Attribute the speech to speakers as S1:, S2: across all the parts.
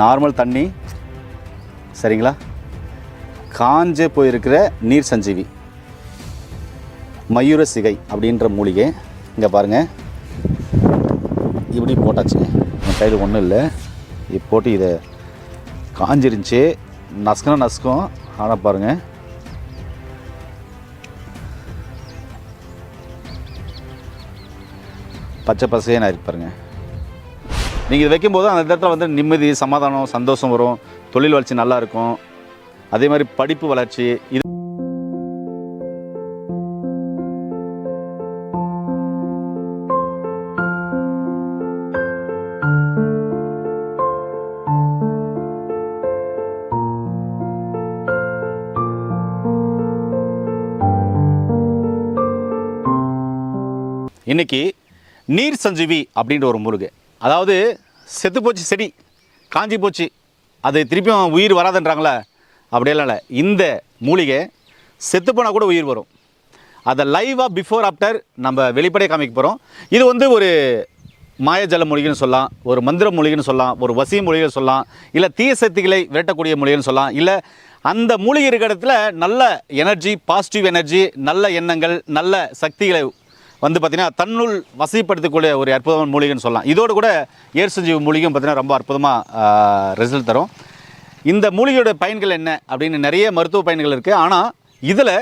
S1: Normal தண்ணி சரிங்களா, காஞ்சே போயிருக்கிற நீர் சஞ்சீவி மயூர சிகை அப்படின்ற மூலிகை. இங்கே பாருங்கள், இப்படி போட்டாச்சுங்க. என் கையில் ஒன்றும் இல்லை, இப்போ போட்டு இதை காஞ்சிருந்துச்சு, நசுக்கணும் நசுக்கும். ஆனால் பாருங்கள், பச்சை பசையாக இருக்கு பாருங்கள். நீங்கள் இது வைக்கும்போது அந்த இடத்துல வந்து நிம்மதி, சமாதானம், சந்தோஷம் வரும், தொழில் வளர்ச்சி நல்லாயிருக்கும், அதே மாதிரி படிப்பு வளர்ச்சி. இது இன்னைக்கு நீர் சஞ்சீவி அப்படின்ற ஒரு மூலிகை, அதாவது செத்து போச்சு செடி, காஞ்சி போச்சு, அது திருப்பியும் உயிர் வராதுன்றாங்களே, அப்படியெல்லாம் இல்லை. இந்த மூலிகை செத்து போனால் கூட உயிர் வரும். அதை லைவாக பிஃபோர் ஆஃப்டர் நம்ம வெளிப்படையாக காமிக்க போகிறோம். இது வந்து ஒரு மாயஜல மூலிகைன்னு சொல்லலாம், ஒரு மந்திர மூலிகைன்னு சொல்லலாம், ஒரு வசிய மூலிகைன்னு சொல்லலாம், இல்லை தீய சக்திகளை விரட்டக்கூடிய மூலிகைன்னு சொல்லலாம். இல்லை அந்த மூலிகை இருக்கிற இடத்துல நல்ல எனர்ஜி, பாசிட்டிவ் எனர்ஜி, நல்ல எண்ணங்கள், நல்ல சக்திகளை வந்து பார்த்திங்கன்னா தன்னுள் வசதிப்படுத்தக்கூடிய ஒரு அற்புதமான மூலிகைன்னு சொல்லலாம். இதோடு கூட ஏர் சஞ்சீவி மூலிகையும் பார்த்திங்கன்னா ரொம்ப அற்புதமாக ரிசல்ட் தரும். இந்த மூலிகையோட பயன்கள் என்ன அப்படின்னு நிறைய மருத்துவ பயன்கள் இருக்குது. ஆனால் இதில்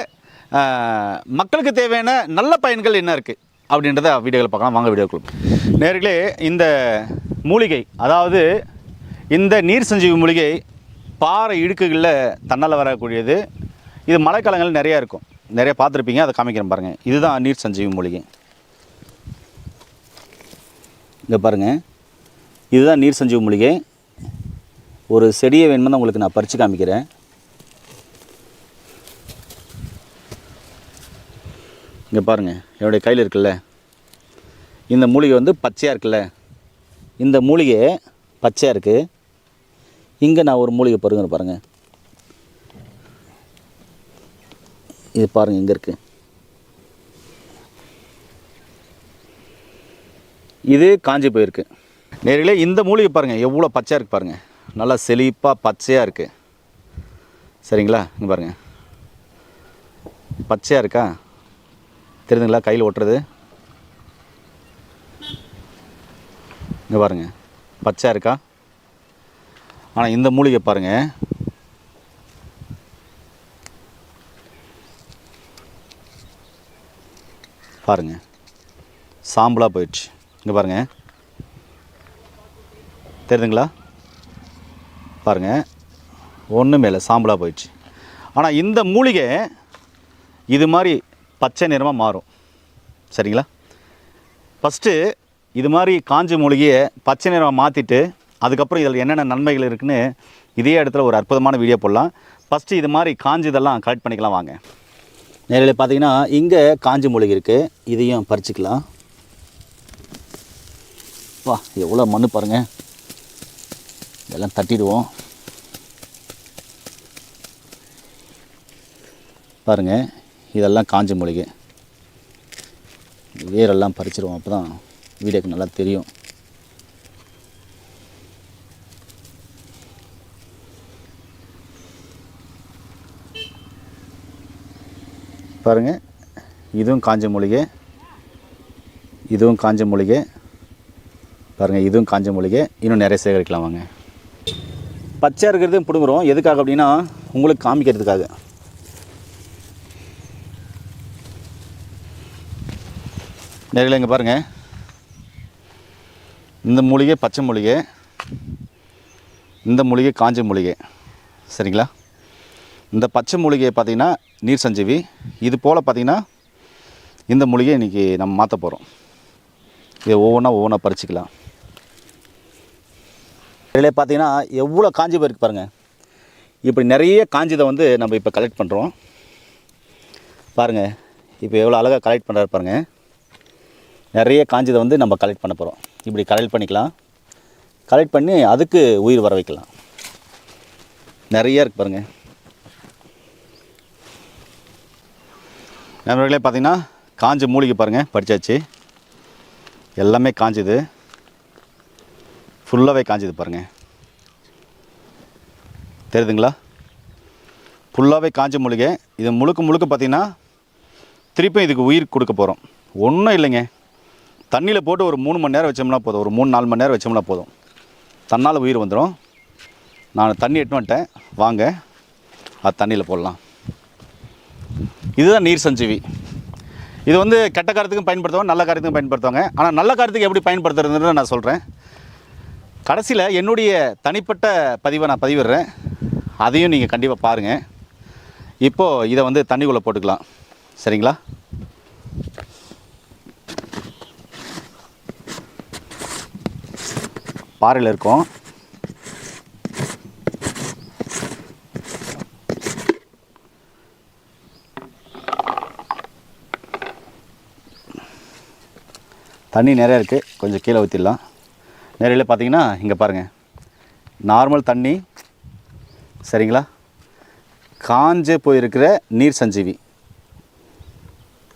S1: மக்களுக்கு தேவையான நல்ல பயன்கள் என்ன இருக்குது அப்படின்றத வீடியோவில் பார்க்கலாம். வாங்க வீடியோக்குள்ள. நேர்களே, இந்த மூலிகை, அதாவது இந்த நீர் சஞ்சீவி மூலிகை பாறை இடுக்குகளில் தன்னால் வரக்கூடியது. இது மழைக்காலங்கள் நிறையா இருக்கும், நிறைய பார்த்துருப்பீங்க, அதை காமிக்கிறேன் பாருங்கள். இதுதான் நீர் சஞ்சீவி மூலிகை. இங்கே பாருங்கள், இதுதான் நீர் சஞ்சீவி மூலிகை. ஒரு செடியை வேணுமெന്ന് உங்களுக்கு நான் பறித்து காமிக்கிறேன். இங்கே பாருங்கள், என்னுடைய கையில் இருக்குல்ல, இந்த மூலிகை வந்து பச்சையாக இருக்குல்ல, இந்த மூலிகை பச்சையாக இருக்குது. இங்கே நான் ஒரு மூலிகை பாருங்கள், இது பாருங்கள், இங்கே இருக்குது. இது காஞ்சி போயிருக்கு. நேர்களே, இந்த மூலிகை பாருங்கள் எவ்வளோ பச்சையாக இருக்குது பாருங்கள், நல்லா செழிப்பாக பச்சையாக இருக்குது. சரிங்களா, இங்கே பாருங்கள், பச்சையாக இருக்கா, தெரியுதுங்களா, கையில் ஒட்டுறது. இங்கே பாருங்கள், பச்சையாக இருக்கா. ஆனால் இந்த மூலிகை பாருங்கள், பாருங்கள் சாம்பலாக போயிடுச்சு. இங்கே பாருங்கள், தெரியுதுங்களா, பாருங்கள் ஒன்றுமே இல்லை, சாம்பலாக போயிடுச்சு. ஆனால் இந்த மூலிகை இது மாதிரி பச்சை நிறமாக மாறும். சரிங்களா, ஃபஸ்ட்டு இது மாதிரி காஞ்ச மூலிகையை பச்சை நிறமாக மாற்றிட்டு அதுக்கப்புறம் இதில் என்னென்ன நன்மைகள் இருக்குதுன்னு இதே இடத்துல ஒரு அற்புதமான வீடியோ போடலாம். ஃபஸ்ட்டு இது மாதிரி காஞ்சதெல்லாம் கலெக்ட் பண்ணிக்கலாம் வாங்க. நேரில் பார்த்தீங்கன்னா இங்கே காஞ்சி மூலிகை இருக்குது, இதையும் பறிச்சிக்கலாம். வா, எவ்வளோ மண் பாருங்கள், இதெல்லாம் தட்டிடுவோம். பாருங்கள், இதெல்லாம் காஞ்சி மூலிகை, வேரெல்லாம் பறிச்சிடுவோம், அப்போ தான் வீடியோக்கு நல்லா தெரியும். பாருங்கள், இதுவும் காஞ்ச மூலிகை, இதுவும் காஞ்ச மூலிகை. பாருங்கள், இதுவும் காஞ்ச மூலிகை. இன்னும் நிறைய சேகரிக்கலாம் வாங்க. பச்சையாக இருக்கிறதையும் பிடுங்குறோம், எதுக்காக அப்படின்னா உங்களுக்கு காமிக்கிறதுக்காக. நேரில் இங்கே பாருங்கள், இந்த மூலிகை பச்சை மூலிகை, இந்த மூலிகை காஞ்ச மூலிகை. சரிங்களா, இந்த பச்சை மூலிகையை பார்த்திங்கன்னா நீர் சஞ்சீவி. இது போல் பார்த்திங்கன்னா இந்த மூலிகையை இன்றைக்கி நம்ம மாற்ற போகிறோம். இதை ஒவ்வொன்றா பறிச்சிக்கலாம். இதில் பார்த்திங்கன்னா எவ்வளோ காஞ்சி போயிருக்கு பாருங்கள். இப்படி நிறைய காஞ்சிதை வந்து நம்ம இப்போ கலெக்ட் பண்ணுறோம். பாருங்கள், இப்போ எவ்வளோ அழகாக கலெக்ட் பண்ணுறாரு பாருங்கள். நிறைய காஞ்சிதை வந்து நம்ம கலெக்ட் பண்ண போகிறோம். இப்படி கலெக்ட் பண்ணிக்கலாம், கலெக்ட் பண்ணி அதுக்கு உயிர் வர வைக்கலாம். நிறைய இருக்குது பாருங்கள். நண்பர்களே, பார்த்திங்கன்னா காஞ்ச மூலிகை பாருங்கள், பறிச்சாச்சு, எல்லாமே காஞ்சுது. ஃபுல்லாகவே காஞ்சது பாருங்கள், தெரியுதுங்களா? ஃபுல்லாகவே காஞ்ச மூலிகை. இது முழுக்க முழுக்க பார்த்திங்கன்னா திருப்பியும் இதுக்கு உயிர் கொடுக்க போகிறோம். ஒன்றும் இல்லைங்க, தண்ணியில் போட்டு ஒரு 3 மணி நேரம் வச்சோம்னா போதும், ஒரு 3-4 மணி நேரம் வச்சோம்னா போதும், தன்னால் உயிர் வந்துடும். நான் தண்ணி எட்டு வந்துட்டேன், வாங்க அது தண்ணியில் போடலாம். இதுதான் நீர் சஞ்சீவி. இது வந்து கெட்ட காரியத்துக்கும் பயன்படுத்துவாங்க, நல்ல காரியத்துக்கும் பயன்படுத்துவாங்க. ஆனால் நல்ல காரியத்துக்கு எப்படி பயன்படுத்துறதுன்னு நான் சொல்கிறேன். கடைசியில் என்னுடைய தனிப்பட்ட பதிவை நான் பதிவிடுறேன், அதையும் நீங்கள் கண்டிப்பாக பாருங்கள். இப்போது இதை வந்து தண்ணிக்குள்ளே போட்டுக்கலாம், சரிங்களா? பாறையில் இருக்கும். தண்ணி நிறையா இருக்குது, கொஞ்சம் கீழே ஊற்றிடலாம். நேரில் பார்த்தீங்கன்னா இங்கே பாருங்கள், நார்மல் தண்ணி, சரிங்களா? காஞ்சே போயிருக்கிற நீர் சஞ்சீவி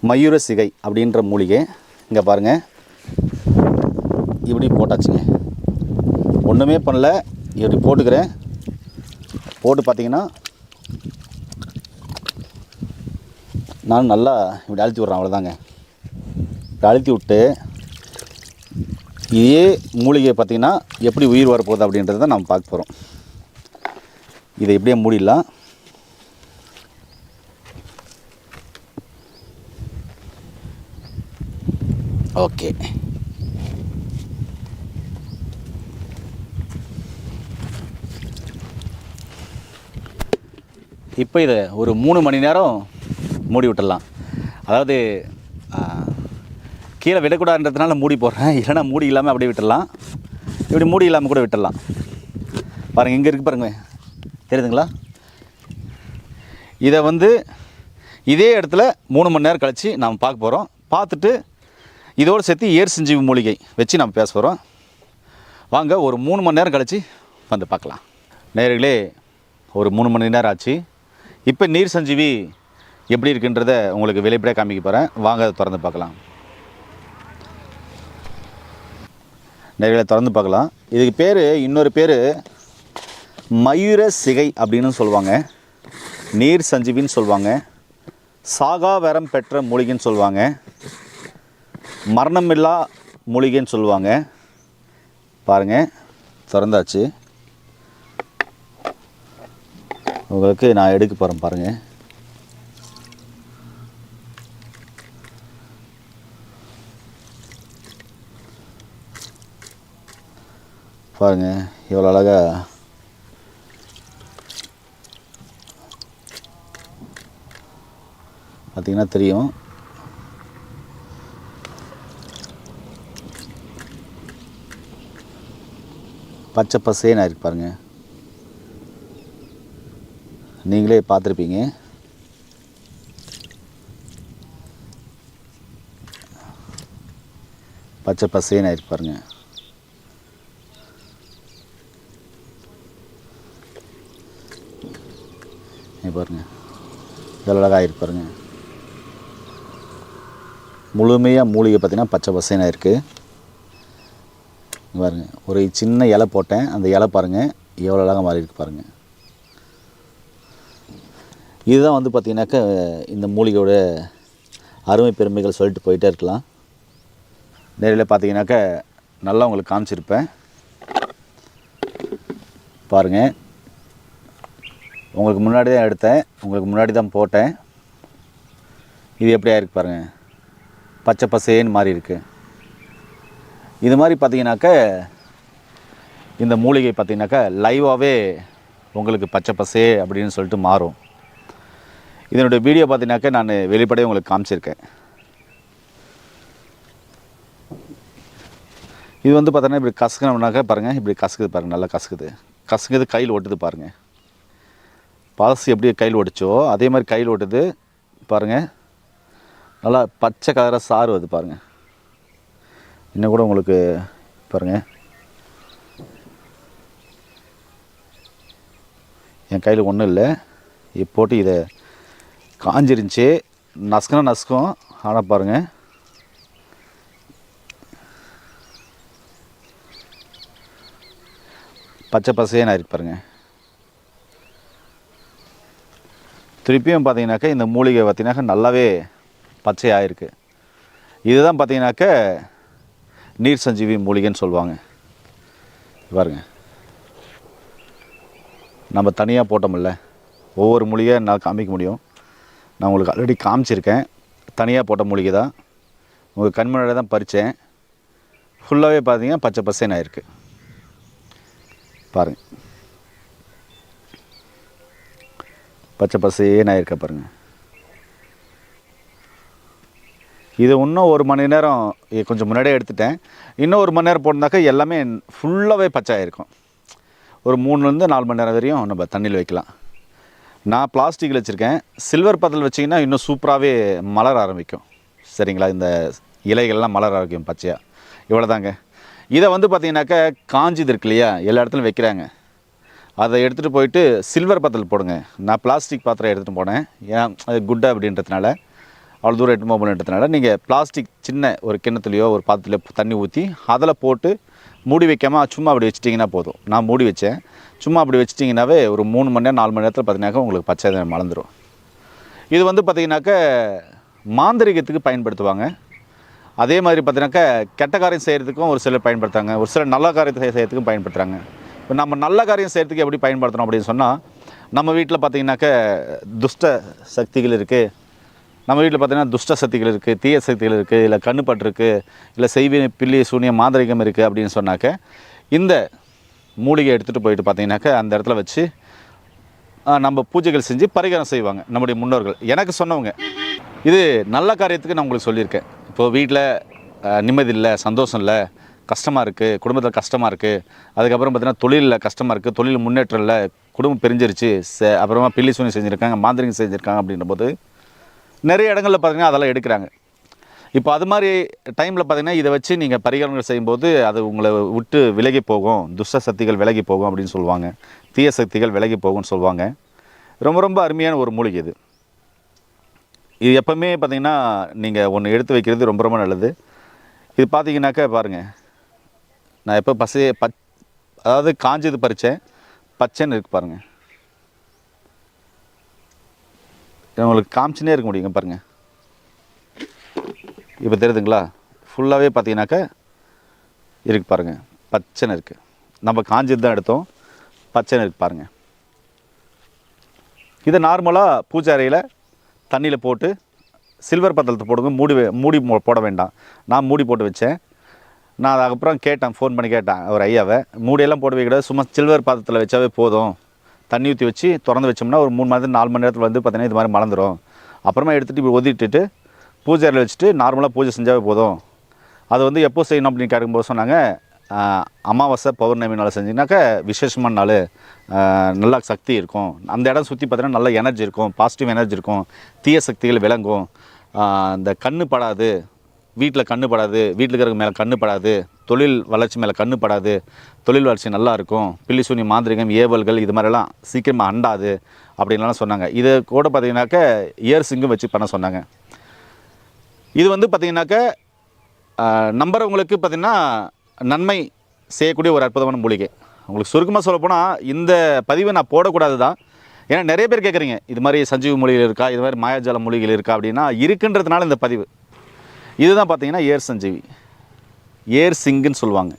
S1: மயூர சிகை அப்படின்ற மூலிகை. இங்கே பாருங்கள், இப்படி போட்டாச்சுங்க, ஒன்றுமே பண்ணல, இப்படி போட்டுக்கிறேன். போட்டு பார்த்தீங்கன்னா நான் நல்லா இப்படி அழுத்தி விட்றேன், அவ்வளோதாங்க. இப்படி அழுத்தி விட்டு இதே மூலிகையை பார்த்திங்கன்னா எப்படி உயிர் வரப்போகுது அப்படின்றத நம்ம பார்க்க போகிறோம். இதை எப்படியே மூடிடலாம். ஓகே, இப்போ இதை ஒரு 3 மணி நேரம் மூடி விட்டுடலாம். அதாவது கீழே விடக்கூடாதுன்றதுனால மூடி போடுறேன், இல்லைனா மூடி இல்லாமல் அப்படியே விட்டுடலாம். இப்படி மூடி இல்லாமல் கூட விட்டுடலாம். பாருங்கள், இங்கே இருக்குது பாருங்கள், தெரியுதுங்களா? இதை வந்து இதே இடத்துல 3 மணி நேரம் கழித்து நாம் பார்க்க போகிறோம். பார்த்துட்டு இதோடு சேர்த்து ஏர் சஞ்சீவி மூலிகை வச்சு நம்ம பேச போகிறோம். வாங்க, ஒரு 3 மணி நேரம் கழித்து வந்து பார்க்கலாம். நேயர்களே, ஒரு 3 மணி நேரம் ஆச்சு. இப்போ நீர் சஞ்சீவி எப்படி இருக்குன்றத உங்களுக்கு வெளிப்படையாக காமிக்க போகிறேன். வாங்க, அதை திறந்து பார்க்கலாம். நிறைய திறந்து பார்க்கலாம். இதுக்கு பேர், இன்னொரு பேர் மயூர சிகை அப்படின்னு சொல்லுவாங்க, நீர் சஞ்சீவின்னு சொல்லுவாங்க, சாகாவரம் பெற்ற மூலிகைன்னு சொல்லுவாங்க, மரணமில்லா மூலிகைன்னு சொல்லுவாங்க. பாருங்கள், திறந்தாச்சு. உங்களுக்கு நான் எடுக்க போகிறேன் பாருங்கள். பாருங்கள், எவ்வளோ அழகாக பார்த்திங்கன்னா தெரியும். பச்சை பசேன்னு ஆயிருக்கு பாருங்கள், நீங்களே பார்த்துருப்பீங்க. பச்சை பசேன்னு ஆயிருக்கு பாருங்கள். பாருங்கள், இதில் அழகாக ஆகிருக்கு பாருங்கள். முழுமையாக மூலிகை பார்த்திங்கன்னா பச்சை பசேனாக இருக்குது. பாருங்கள், ஒரு சின்ன இலை போட்டேன், அந்த இலை பாருங்கள் எவ்வளோ அழகாக மாறி இருக்கு பாருங்கள். இதுதான் வந்து பார்த்திங்கனாக்கா இந்த மூலிகையோட அருமை பெருமைகள் சொல்லிட்டு போயிட்டே இருக்கலாம். நேரில் பார்த்திங்கனாக்கா நல்லா உங்களுக்கு காமிச்சிருப்பேன். பாருங்கள், உங்களுக்கு முன்னாடி தான் எடுத்தேன், உங்களுக்கு முன்னாடி தான் போட்டேன். இது எப்படியா இருக்குது பாருங்கள், பச்சை பசேன்னு மாறி இருக்குது. இது மாதிரி பார்த்தீங்கன்னாக்க இந்த மூலிகை பார்த்தீங்கன்னாக்கா லைவாகவே உங்களுக்கு பச்சை பசே அப்படின்னு சொல்லிட்டு மாறும். இதனுடைய வீடியோ பார்த்தீங்கன்னாக்கா நான் வெளிப்படையாக உங்களுக்கு காமிச்சிருக்கேன். இது வந்து பார்த்தோன்னா இப்படி கசக்கணும்னாக்கா பாருங்கள், இப்படி கசக்குது பாருங்கள், நல்லா கசக்குது, கையில் ஒட்டுது பாருங்கள். பழசு எப்படி கையில் ஒட்டிச்சோ அதே மாதிரி கையில் ஒட்டுது பாருங்கள். நல்லா பச்சை கலராக சாறு வருது பாருங்கள். இன்னும் கூட உங்களுக்கு பாருங்கள், என் கையில் ஒன்றும் இல்லை. போட்டு இதை காஞ்சிருந்துச்சி, நசுக்கும். ஆனால் பாருங்கள், பச்சை பசையே நான் இருக்கு பாருங்கள். திருப்பியும் பார்த்தீங்கன்னாக்கா இந்த மூலிகை பார்த்தீங்கன்னாக்கா நல்லாவே பச்சையாக இருக்குது. இதுதான் பார்த்தீங்கன்னாக்கா நீர் சஞ்சீவி மூலிகைன்னு சொல்லுவாங்க. பாருங்க, நம்ம தனியாக போட்டோமில்ல, ஒவ்வொரு மூலிகை என்னால் காமிக்க முடியும். நான் உங்களுக்கு ஆல்ரெடி காமிச்சிருக்கேன். தனியாக போட்ட மூலிகை தான், உங்கள் கண் முன்னாடி தான் பறித்தேன். ஃபுல்லாகவே பார்த்தீங்கன்னா பச்சை பசேன்னு ஆயிருக்கு பாருங்கள். பச்சை பசேன்னு ஆயிருக்க பாருங்கள். இது இன்னும் 1 மணி நேரம் கொஞ்சம் முன்னாடியே எடுத்துட்டேன். இன்னும் 1 மணி நேரம் போட்டிருந்தாக்கா எல்லாமே ஃபுல்லாகவே பச்சையாக இருக்கும். ஒரு 3லேருந்து 4 மணி நேரம் வரையும் நம்ம தண்ணியில் வைக்கலாம். நான் பிளாஸ்டிக்கில் வச்சுருக்கேன். சில்வர் பாத்திரத்தில் வச்சிங்கன்னா இன்னும் சூப்பராகவே மலர ஆரம்பிக்கும். சரிங்களா, இந்த இலைகள்லாம் மலர ஆரம்பிக்கும் பச்சையாக. இவ்வளோ தாங்க. இதை வந்து பார்த்திங்கனாக்கா காஞ்சிது இருக்கு இல்லையா, எல்லா இடத்துலையும் வைக்கிறாங்க. அதை எடுத்துகிட்டு போயிட்டு சில்வர் பாத்திரத்தில் போடுங்க. நான் பிளாஸ்டிக் பாத்திரம் எடுத்துகிட்டு போனேன், ஏன் அது குட்டை அப்படின்றதுனால, அவ்வளோ தூரம் எட்டு போகணுன்றதுனால நீங்கள் பிளாஸ்டிக் சின்ன ஒரு கிண்ணத்துலையோ ஒரு பாத்திரத்துலையோ தண்ணி ஊற்றி அதில் போட்டு மூடி வைக்காமல் சும்மா அப்படி வச்சிட்டிங்கன்னா போதும். நான் மூடி வச்சேன். சும்மா அப்படி வச்சிட்டிங்கன்னாவே ஒரு 3 மணி நேரம் 4 மணி நேரத்தில் பார்த்தீங்கன்னாக்கா உங்களுக்கு பச்சை மலர்ந்துடும். இது வந்து பார்த்திங்கனாக்கா மாந்திரிகத்துக்கு பயன்படுத்துவாங்க. அதே மாதிரி பார்த்தீங்கன்னாக்கா கெட்ட காரியம் செய்கிறதுக்கும் ஒரு சிலர் பயன்படுத்துகிறாங்க, ஒரு சிலர் நல்ல காரியத்தை செய்கிறதுக்கும் பயன்படுத்துகிறாங்க. இப்போ நம்ம நல்ல காரியம் செய்கிறதுக்கு எப்படி பயன்படுத்தணும் அப்படின்னு சொன்னால், நம்ம வீட்டில் பார்த்திங்கனாக்கா துஷ்ட சக்திகள் இருக்குது. நம்ம வீட்டில் பார்த்திங்கன்னா துஷ்ட சக்திகள் இருக்குது, தீய சக்திகள் இருக்குது, இல்லை கண்ணுப்பட்டிருக்கு, இல்லை செய்வினை பில்லி சூனியம் மாந்திரிகம் இருக்குது அப்படின்னு சொன்னாக்க இந்த மூலிகை எடுத்துகிட்டு போயிட்டு பார்த்திங்கனாக்கா அந்த இடத்துல வச்சு நம்ம பூஜைகள் செஞ்சு பரிகாரம் செய்வாங்க நம்முடைய முன்னோர்கள். எனக்கு சொன்னவங்க. இது நல்ல காரியத்துக்கு நான் உங்களுக்கு சொல்லியிருக்கேன். இப்போது வீட்டில் நிம்மதி இல்லை, சந்தோஷம் இல்லை, கஷ்டமாக இருக்குது, குடும்பத்தில் கஷ்டமாக இருக்குது, அதுக்கப்புறம் பார்த்திங்கன்னா தொழிலில் கஷ்டமாக இருக்குது, தொழில் முன்னேற்றம் இல்லை, குடும்பம் பிரிஞ்சிருச்சு, அப்புறமா பில்லி சூனியம் செஞ்சுருக்காங்க, மாந்திரிகம் செஞ்சுருக்காங்க அப்படின்ற போது நிறைய இடங்களில் பார்த்திங்கன்னா அதெல்லாம் எடுக்கிறாங்க. இப்போ அது மாதிரி டைமில் பார்த்திங்கன்னா இதை வச்சு நீங்கள் பரிகாரங்கள் செய்யும்போது அது உங்களை விட்டு விலகி போகும், துஷ்ட சக்திகள் விலகி போகும் அப்படின்னு சொல்லுவாங்க, தீய சக்திகள் விலகி போகும்னு சொல்லுவாங்க. ரொம்ப ரொம்ப அருமையான ஒரு மூலிகை இது. இது எப்போவுமே பார்த்திங்கன்னா நீங்கள் ஒன்று எடுத்து வைக்கிறது ரொம்ப ரொம்ப நல்லது. இது பார்த்திங்கனாக்கா பாருங்கள், நான் எப்போ அதாவது காஞ்சது பறித்தேன், பச்சைன்னு இருக்குது பாருங்கள். உங்களுக்கு காமிச்சுனே இருக்க முடியுங்க பாருங்கள். இப்போ தெரியுதுங்களா, ஃபுல்லாகவே பார்த்தீங்கன்னாக்கா இருக்குது பாருங்கள், பச்சைன்னு இருக்குது. நம்ம காஞ்சது தான் எடுத்தோம், பச்சைன்னு இருக்குது பாருங்கள். இதை நார்மலாக பூஜை அறையில் தண்ணியில் போட்டு சில்வர் பாத்திரத்தை போடுங்க. மூடி போட வேண்டாம். நான் மூடி போட்டு வச்சேன். நான் அதுக்கப்புறம் கேட்டேன், ஃபோன் பண்ணி கேட்டேன் ஒரு ஐயாவை, மூடியெல்லாம் போட வைக்கூடாது, சும்மா சில்வர் பாத்திரத்தில் வச்சாவே போதும், தண்ணி ஊற்றி வச்சு திறந்து வச்சோம்னா ஒரு 3 மணி நேரம் 4 மணி நேரத்தில் வந்து பார்த்திங்கன்னா இது மாதிரி மலர்ந்துடும். அப்புறமா எடுத்துகிட்டு இப்படி ஒதிட்டுட்டு பூஜை அறையில் வச்சுட்டு நார்மலாக பூஜை செஞ்சாவே போதும். அது வந்து எப்போ செய்யணும் அப்படின்னு கேட்கும்போது சொன்னாங்க, அமாவாசை பௌர்ணமி நாள் செஞ்சிங்கனாக்கா விசேஷமான நாள், நல்லா சக்தி இருக்கும், அந்த இடம் சுற்றி பார்த்தீங்கன்னா நல்ல எனர்ஜி இருக்கும், பாசிட்டிவ் எனர்ஜி இருக்கும், தீய சக்திகள் விளங்கும், இந்த கண்ணு படாது, வீட்டில் கண்ணு படாது, வீட்டில் இருக்கிற மேலே கண்ணு படாது, தொழில் வளர்ச்சி மேலே கண்ணு படாது, தொழில் வளர்ச்சி நல்லா இருக்கும், பில்லி சூனி மாந்திரிகம் ஏவல்கள் இது மாதிரிலாம் சீக்கிரமாக அண்டாது அப்படின்லாம் சொன்னாங்க. இதை கூட பார்த்திங்கனாக்கா இயர் சிங்கும் வச்சு பண்ண சொன்னாங்க. இது வந்து பார்த்திங்கனாக்கா நம்புறவங்களுக்கு பார்த்திங்கன்னா நன்மை செய்யக்கூடிய ஒரு அற்புதமான மூலிகை. உங்களுக்கு சுருக்கமாக சொல்லப்போனால் இந்த பதிவை நான் போடக்கூடாது தான். ஏன்னா நிறைய பேர் கேட்குறீங்க, இது மாதிரி சஞ்சீவி மூலிகைகள் இருக்கா, இது மாதிரி மாயாஜால மூலிகைகள் இருக்கா அப்படின்னா இருக்குன்றதுனால இந்த பதிவு. இதுதான் பார்த்திங்கன்னா ஏர் சஞ்சீவி, ஏர் சிங்குன்னு சொல்லுவாங்க.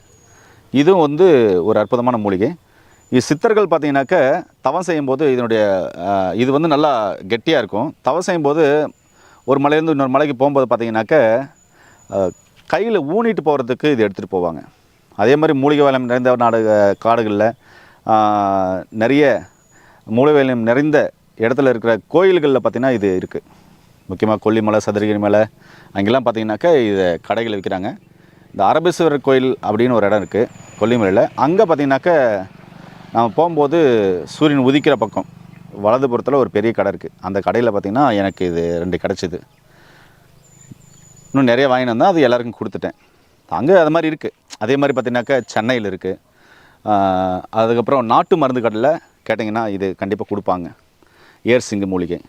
S1: இதுவும் வந்து ஒரு அற்புதமான மூலிகை. இது சித்தர்கள் பார்த்திங்கனாக்கா தவம் செய்யும்போது இது வந்து நல்லா கெட்டியாக இருக்கும். தவம் செய்யும்போது ஒரு மலையிலேருந்து இன்னொரு மலைக்கு போகும்போது பார்த்திங்கனாக்கா கையில் ஊனிட்டு போகிறதுக்கு இது எடுத்துகிட்டு போவாங்க. அதே மாதிரி மூலிகை வளம் நிறைந்த காடுகளில் நிறைய மூலிகை வளம் நிறைந்த இடத்துல இருக்கிற கோயில்களில் பார்த்திங்கன்னா இது இருக்குது. முக்கியமாக கொல்லிமலை, சதுரகிரி மலை அங்கெல்லாம் பார்த்திங்கனாக்கா இதை கடைகள் விற்கிறாங்க. இந்த அரபீஸ்வரர் கோயில் அப்படின்னு ஒரு இடம் இருக்குது கொல்லிமலையில். அங்கே பார்த்திங்கனாக்கா நம்ம போகும்போது சூரியன் உதிக்கிற பக்கம் வலதுபுறத்தில் ஒரு பெரிய கடை இருக்குது. அந்த கடையில் பார்த்திங்கன்னா எனக்கு இது 2 கிடச்சிது. இன்னும் நிறைய வாங்கிட்டு வந்தால் அது எல்லாருக்கும் கொடுத்துட்டேன். அங்கே அது மாதிரி இருக்குது. அதே மாதிரி பார்த்திங்கனாக்கா சென்னையில் இருக்குது. அதுக்கப்புறம் நாட்டு மருந்து கடையில் கேட்டிங்கன்னா இது கண்டிப்பாக கொடுப்பாங்க, ஏர் சிங்கு மூலிகை.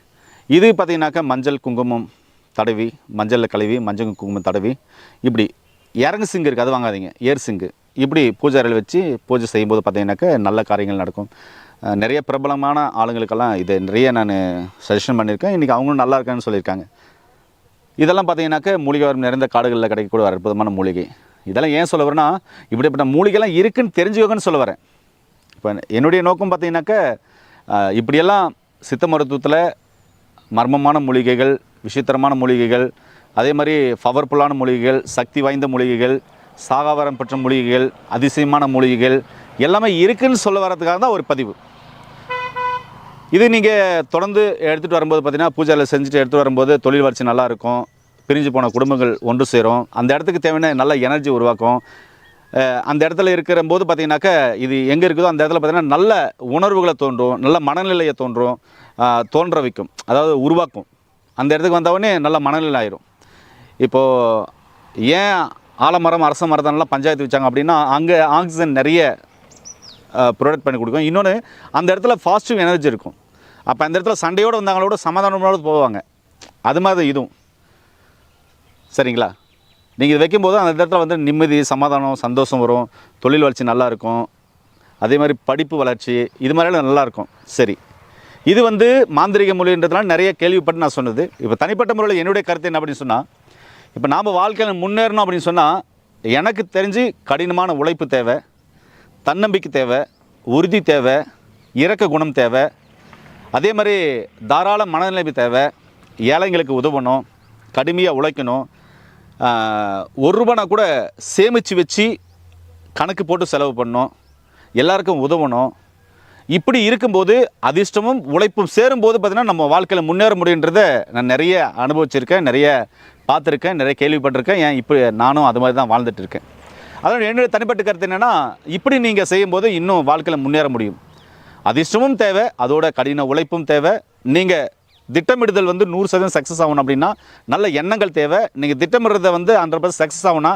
S1: இது பார்த்திங்கனாக்கா மஞ்சள் குங்குமம் தடவி, மஞ்சளில் கழுவி மஞ்சள் குங்குமம் தடவி இப்படி இறங்கு சிங்கு இருக்குது, அது வாங்காதீங்க. ஏர் சிங்கு, இப்படி பூஜை அறையில் வச்சு பூஜை செய்யும்போது பார்த்தீங்கன்னாக்கா நல்ல காரியங்கள் நடக்கும். நிறைய பிரபலமான ஆளுங்களுக்கெல்லாம் இது நிறைய நான் சஜஷன் பண்ணியிருக்கேன். இன்றைக்கி அவங்களும் நல்லா இருக்கான்னு சொல்லியிருக்காங்க. இதெல்லாம் பார்த்தீங்கன்னாக்கா மூலிகை வரம் நிறைந்த காடுகளில் கிடைக்கக்கூடிய ஒரு அற்புதமான மூலிகை. இதெல்லாம் ஏன் சொல்ல வரேன்னா, இப்படிப்பட்ட மூலிகைலாம் இருக்குதுன்னு தெரிஞ்சுக்கோங்கன்னு சொல்ல வரேன். இப்போ என்னுடைய நோக்கம் பார்த்தீங்கன்னாக்கா, இப்படியெல்லாம் சித்த மருத்துவத்தில் மர்மமான மூலிகைகள், விசித்திரமான மூலிகைகள், அதே மாதிரி பவர்ஃபுல்லான மூலிகைகள், சக்தி வாய்ந்த மூலிகைகள், சாகாவரம் பெற்ற மூலிகைகள், அதிசயமான மூலிகைகள் எல்லாமே இருக்குதுன்னு சொல்ல வரதுக்காக தான் ஒரு பதிவு. இது நீங்கள் தொடர்ந்து எடுத்துகிட்டு வரும்போது பார்த்தீங்கன்னா, பூஜையில் செஞ்சுட்டு எடுத்துகிட்டு வரும்போது தொழில் வளர்ச்சி நல்லாயிருக்கும். பிரிஞ்சு போன குடும்பங்கள் ஒன்று சேரும். அந்த இடத்துக்கு தேவையான நல்ல எனர்ஜி உருவாக்கும். அந்த இடத்துல இருக்கிற போது பார்த்திங்கனாக்கா, இது எங்கே இருக்குதோ அந்த இடத்துல பார்த்திங்கன்னா நல்ல உணர்வுகளை தோன்றும், நல்ல மனநிலையை தோன்ற வைக்கும், அதாவது உருவாக்கும். அந்த இடத்துக்கு வந்தவொடனே நல்ல மனநிலை ஆயிரும். இப்போது ஏன் ஆலமரம் அரச மரத்தெல்லாம் பஞ்சாயத்து வச்சாங்க அப்படின்னா, அங்கே ஆக்சிஜன் நிறைய ப்ரொடக்ட் பண்ணி கொடுக்கும். இன்னொன்று, அந்த இடத்துல பாசிட்டிவ் எனர்ஜி இருக்கும். அப்போ அந்த இடத்துல சண்டையோடு வந்தாங்களோட சமாதானமோடு போவாங்க. அது மாதிரி இதுவும் சரிங்களா. நீங்கள் இது வைக்கும்போது அந்த இடத்துல வந்து நிம்மதி, சமாதானம், சந்தோஷம் வரும். தொழில் வளர்ச்சி நல்லாயிருக்கும். அதே மாதிரி படிப்பு வளர்ச்சி இது மாதிரிலாம் நல்லாயிருக்கும். சரி, இது வந்து மாந்திரிக மொழின்றதுனால நிறைய கேள்விப்பட்டு நான் சொன்னது. இப்போ தனிப்பட்ட முறையில் என்னுடைய கருத்து என்ன அப்படின்னு சொன்னால், இப்போ நாம் வாழ்க்கையில் முன்னேறணும் அப்படின்னு சொன்னால், எனக்கு தெரிஞ்சு கடினமான உழைப்பு தேவை, தன்னம்பிக்கை தேவை, உறுதி தேவை, இரக்க குணம் தேவை, அதே மாதிரி தாராள மனநிலைமை தேவை, ஏழைங்களுக்கு உதவணும், கடுமையாக உழைக்கணும், ₹1 கூட சேமித்து வச்சு கணக்கு போட்டு செலவு பண்ணணும், எல்லாருக்கும் உதவணும். இப்படி இருக்கும்போது அதிர்ஷ்டமும் உழைப்பும் சேரும்போது பார்த்திங்கன்னா நம்ம வாழ்க்கையில் முன்னேற முடியுன்றதை நான் நிறைய அனுபவிச்சிருக்கேன், நிறைய பார்த்துருக்கேன், நிறைய கேள்விப்பட்டிருக்கேன். ஏன் இப்போ நானும் அது மாதிரி தான் வாழ்ந்துட்டு இருக்கேன். அதனால் என்னுடைய தனிப்பட்ட கருத்து என்னென்னா, இப்படி நீங்கள் செய்யும்போது இன்னும் வாழ்க்கையில் முன்னேற முடியும். அதிர்ஷ்டமும் தேவை, அதோட கடின உழைப்பும் தேவை. நீங்கள் திட்டமிடுதல் வந்து 100% சக்ஸஸ் ஆகணும் அப்படின்னா நல்ல எண்ணங்கள் தேவை. நீங்கள் திட்டமிடுறதை வந்து 100% சக்ஸஸ் ஆகுனா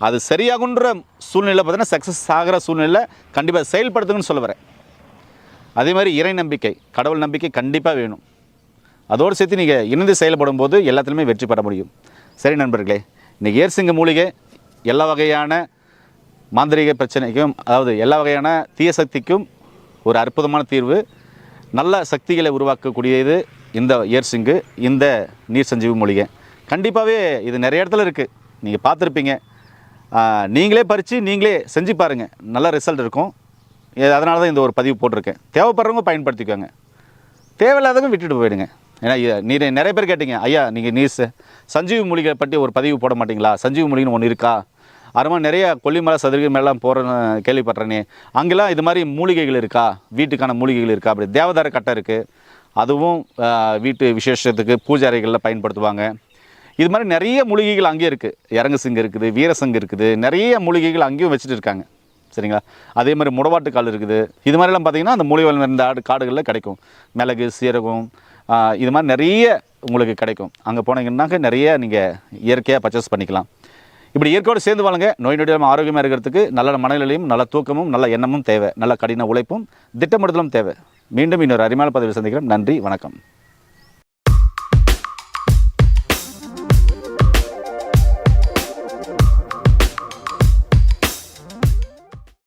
S1: அது சரியாகுன்ற சூழ்நிலை பார்த்தீங்கன்னா, சக்ஸஸ் ஆகிற சூழ்நிலை கண்டிப்பாக செயல்படுத்துங்கன்னு சொல்ல வரேன். அதே மாதிரி இறை நம்பிக்கை, கடவுள் நம்பிக்கை கண்டிப்பாக வேணும். அதோடு சேர்த்து நீங்கள் இணைந்து செயல்படும் போது எல்லாத்துலேயுமே வெற்றி பெற முடியும். சரி நண்பர்களே, இன்றைக்கி ஏர்சிங்க மூலிகை எல்லா வகையான மாந்திரிக பிரச்சனைக்கும், அதாவது எல்லா வகையான தீய சக்திக்கும் ஒரு அற்புதமான தீர்வு. நல்ல சக்திகளை உருவாக்கக்கூடியது இந்த ஏர்சிங்கு, இந்த நீர் சஞ்சீவி மூலிகை. கண்டிப்பாகவே இது நிறைய இடத்துல இருக்குது, நீங்கள் பார்த்துருப்பீங்க. நீங்களே பறித்து நீங்களே செஞ்சு பாருங்கள், நல்ல ரிசல்ட் இருக்கும். அதனால தான் இந்த ஒரு பதிவு போட்டிருக்கேன். தேவைப்படுறவங்க பயன்படுத்திக்கோங்க, தேவையில்லாதவங்க விட்டுட்டு போயிடுங்க. ஏன்னா நீங்கள் நிறைய பேர் கேட்டீங்க, ஐயா நீங்கள் நீர் சஞ்சீவி மூலிகை பற்றி ஒரு பதிவு போட மாட்டிங்களா, சஞ்சீவி மூலிகைன்னு ஒன்று இருக்கா, அருமா நிறைய கொல்லிமலை சதுரகிரி மேலாம் போகிறேன்னு கேள்விப்பட்றேனே, அங்கெல்லாம் இது மாதிரி மூலிகைகள் இருக்கா, வீட்டுக்கான மூலிகைகள் இருக்கா? அப்படி தேவதார கட்டை இருக்குது, அதுவும் வீட்டு விசேஷத்துக்கு பூஜை அறைகளில் பயன்படுத்துவாங்க. இது மாதிரி நிறைய மூலிகைகள் அங்கேயும் இருக்குது. இறங்கு சிங்கு இருக்குது, வீரசங்கு இருக்குது, நிறைய மூலிகைகள் அங்கேயும் வச்சுட்டு இருக்காங்க. சரிங்களா. அதே மாதிரி முடவாட்டுக்கால் இருக்குது. இது மாதிரிலாம் பார்த்திங்கன்னா அந்த மூலிகை நிறைந்த காடுகளில் கிடைக்கும். மிளகு, சீரகம், இது மாதிரி நிறைய உங்களுக்கு கிடைக்கும். அங்கே போனீங்கன்னாக்க நிறைய நீங்கள் இயற்கையாக பர்ச்சேஸ் பண்ணிக்கலாம். இப்படி இயற்கையோடு சேர்ந்து வாழுங்க. நோய் நொடியாமல் ஆரோக்கியமாக இருக்கிறதுக்கு நல்ல மனநிலையும், நல்ல தூக்கமும், நல்ல எண்ணமும் தேவை. நல்ல கடின உழைப்பும் திட்டமிடுதலும் தேவை. மீண்டும் இன்னொரு அருமையான பதிவில் சந்திக்கிறோம். நன்றி, வணக்கம்.